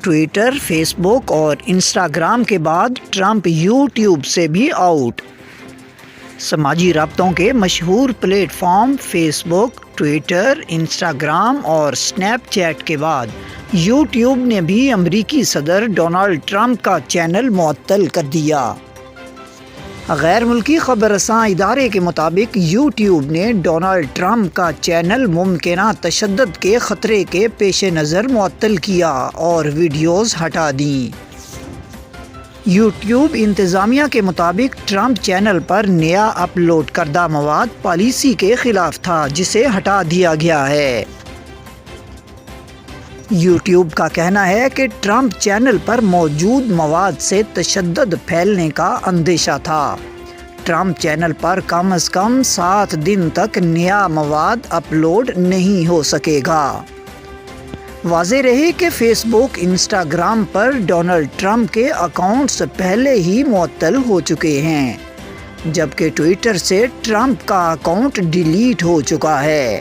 Twitter, face بک اور Instagram کے بعد ٹرمپ یوٹیوب سے بھی آؤٹ۔ سماجی رابطوں کے مشہور پلیٹ فارم فیس بک، ٹویٹر، انسٹاگرام اور اسنیپ چیٹ کے بعد یوٹیوب نے بھی امریکی صدر ڈونلڈ ٹرمپ کا چینل معطل کر دیا۔ غیر ملکی خبر رساں ادارے کے مطابق یوٹیوب نے ڈونلڈ ٹرمپ کا چینل ممکنہ تشدد کے خطرے کے پیش نظر معطل کیا اور ویڈیوز ہٹا دیں۔ یوٹیوب انتظامیہ کے مطابق ٹرمپ چینل پر نیا اپلوڈ کردہ مواد پالیسی کے خلاف تھا، جسے ہٹا دیا گیا ہے۔ یوٹیوب کا کہنا ہے کہ ٹرمپ چینل پر موجود مواد سے تشدد پھیلنے کا اندیشہ تھا۔ ٹرمپ چینل پر کم از کم 7 دن تک نیا مواد اپلوڈ نہیں ہو سکے گا۔ واضح رہے کہ فیس بک، انسٹاگرام پر ڈونلڈ ٹرمپ کے اکاؤنٹس پہلے ہی معطل ہو چکے ہیں، جبکہ ٹویٹر سے ٹرمپ کا اکاؤنٹ ڈیلیٹ ہو چکا ہے۔